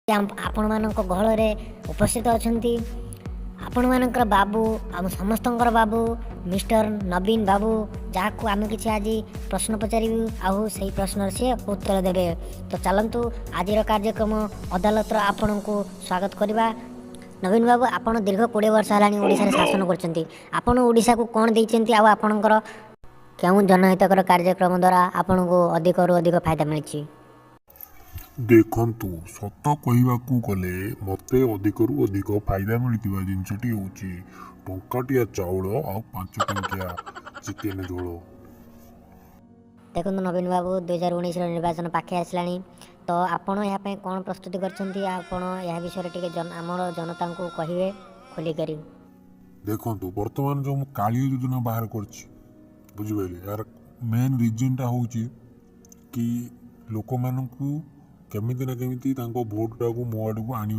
आपण मानक गहଳରେ उपस्थित अछंती आपण मानकर बाबू आम समस्तंकर बाबू मिस्टर नवीन बाबू जहाँ आम कि आज प्रश्न पचारू आउ से प्रश्न से उत्तर देवे। तो चलतु आज कार्यक्रम अदालत आपण को स्वागत करवा। नवीन बाबू आपण दीर्घ 20 वर्ष है ओडिशा शासन करशा को कौन देती आपणकर क्यों जनहितकर कार्यक्रम द्वारा आपण को अधिक रु अधिक फायदा मिली? देखंतु सत कहवाकू गले मते अधिकरू अधिक फायदा मिलता जिनसटी हूँ टंकाटिया चाउल आ 5 टंकिया चिकेन झोल। देखो नवीन बाबू 2019 निर्वाचन पाखे आसला तो आपण यहाँ कौन प्रस्तुति कर विषय टे आमर जनता को कहे खोलिक? देखंतु वर्तमान जो काली योजना बाहर करछि बुझिपारे यार मेन रिजनटा हूँ कि लोक मानू केमिति ना केमिति भोट टाक मो आड़ को आने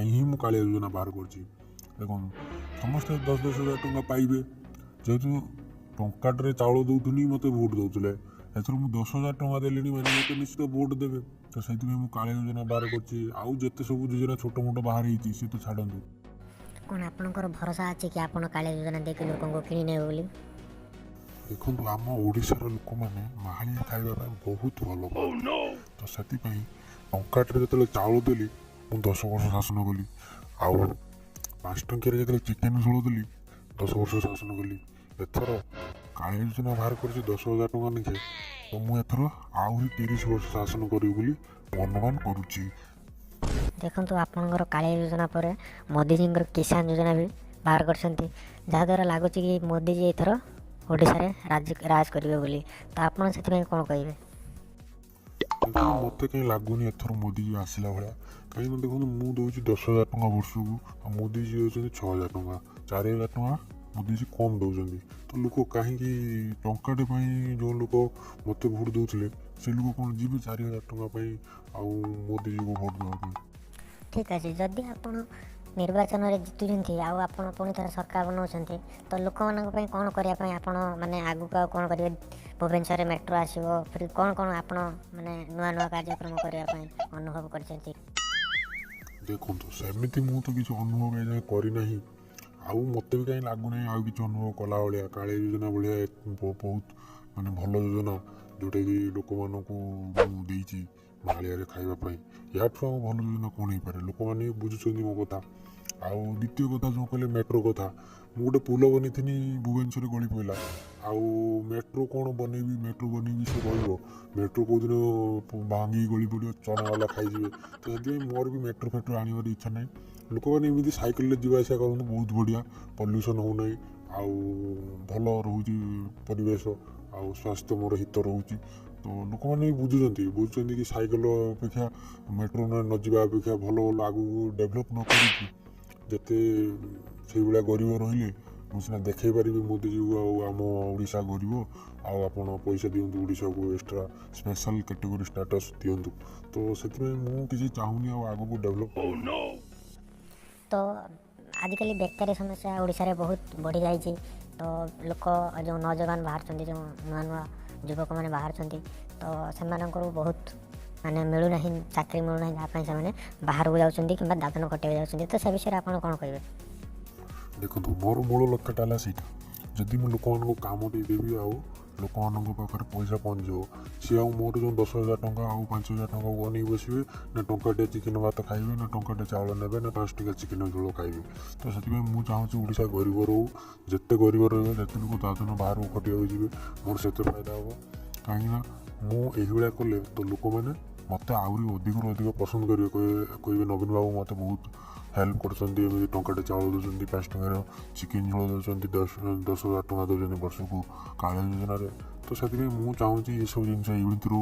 ही मुझे कालिया योजना बाहर कर देखो समस्त 10-10 हजार टंका पाइबे जेहेतु टंकाटे चाउल दौनी मत भोट दौले एथर मुझे 10,000 टंका देली मैंने मत निश्चित भोट देवे। तो से कालिया योजना बाहर करते सब योजना छोट मोट बाहर होती सी तो छाड़ू कौन आपनकर भरोसा अच्छे कि आप कालिया योजना देख लोक को किने बोली? देखो आम ओडिशार लोक मैंने माहालिया खाइबा बहुत भल पाए तो से टंकाटे जो चाउल देली मुझे 10 वर्ष शासन कली आउ 5 टंकिया जो चिकेन झोल देली 10 वर्ष शासन कली। एथर कालिया योजना बाहर कर 10,000 टंका निजे तो मुझे एथर आहरी 30 वर्ष शासन करी अनुमान करुच्ची। देखो आपंकर कालिया योजना पर मोदी जी किसान योजना भी बाहर कर जहाद्वारा लगुच कि मोदी जी एथर ओडिशा रे राज करेंगे बोली। तो आप कौन कहे? मत कहीं लगुनि एथर मोदी जी आसला भाया कहीं देखो मुझे दूसरी 10,000 टंका वर्ष को मोदी जी दौरान 6,000 टंका 4,000 टंका मोदी जी कम दौरान तो लोक कहीं टंकाटे जो लोक मत भोट दौले से लोक कौन जी 4,000 टंका मोदी जी को भोट देवा? ठीक अच्छे जदि आप निर्वाचन में जितुंट आप पुणी थे सरकार बनाऊँच तो लोक मान कौन करने माने आगू कौन करेंगे? भुवनेश्वर मेट्रो आसो फिर कौन कौन आप माने नुआ नुआ कार्यक्रम करने अनुभव कर? देखो सेमती मुझे तो किसी अनुभव ए करना आउ मत भी कहीं लगुना आउ कि अनुभव कला भाया कालिया योजना भाया बहुत माने भल योजना जोटा कि लोक मानी मालिया खावाई या भल योजना कौन हो पारे लोक मैंने बुझुं मो कथा। आउ द्वितीय कथा जो कहले मेट्रो कथा मु गोटे पुल बनी थी भुवनेश्वर गली पड़ा आउ मेट्रो कौन बनैबी मेट्रो बनैबी से कह मेट्रो कौ दिन भांगी गली पड़ो चना वाला खाईजे तो से मोर भी मेट्रो फेट्रो आनवर इच्छा ना लोक मैंने एमती सैकेल जावासा करते बहुत बढ़िया पल्यूसन हो ना आउ भल रोचे परिवेश आउ स्वास्थ्य मोर हित रोचे तो लोक मैंने बुझुं कि सैकेल अपेक्षा मेट्रो न जावा अपेक्षा भल भल आगू डेभलप न कर जिते से भाया गरीब रही मुझे देखई पारि मोदी जी आम ओडिशा गरीब आप पैसा दिंतु ओडिशा को एक्स्ट्रा स्पेशल कैटेगरी स्टेटस दिंतु तो से मुझे चाहूनी आग को डेभलप तो आजिकल बेकारी समस्या ओडिशा रे बहुत बढ़ी जाइए तो लोक जो नौजवान बाहर जो नुआ नुआ युवक मैंने बाहर तो से बहुत माने मिलूना चाकरी मिलूना जहाँ से बाहर को जाऊँ कि दादन खटे जाऊँ तो से विषय आप कौन कहे? देखो मोर मूल लक्ष्यटा है सीटा जदि मुझे लोक मान कम देदेवी आउ लोक मान पाखे पैसा पहुँचो सी मोर जो 10,000 टंका आउ 5,000 टंका को अनेक बसवे ना टंकाटे चिकेन भात खाइबे ना टंकाटे चाउल ने ना 5 टंका चिकेन झोल खाइबे। तो से मुझे चाहूँ ओडिशा गरीब रो जिते गरीब रही जिते लोग दादन बाहर को खटिया जी मोर से फायदा हम कहीं मुझे कले तो लोक मैंने मत आहरी अधिक पसंद करेंगे कहे नवीन बाबू मत बहुत हेल्प कर टंकाटे चाउल दौरान 5 टंकार चिकेन झोल दौरान 10,000 टंका दौरान वर्ष को कालिया योजन तो से मुझे चाहूँ ये सब जिन रो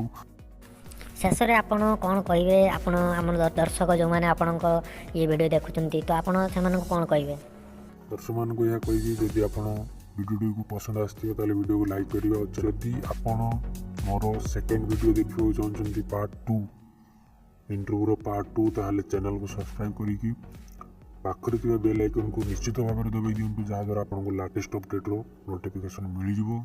शेष में आप कौन कहे आम दर्शक जो मैंने आपण ये वीडियो देखुं तो आप कौन कहे? दर्शक मान यह कही जदि आप वीडियो को पसंद आसो वीडियो को लाइक करेंगे जदि आप मोर सेकेंड वीडियो देखा चाहते पार्ट 2 इंटरव्यूर पार्ट 2 ताहले चैनल को सब्सक्राइब करी पाखरे बेल आइकन को निश्चित भाव में दबाई दिंतु जहाँद्वारा आपको लाटेस्ट अपडेट्र नोटिफिकेशन मिल जाए।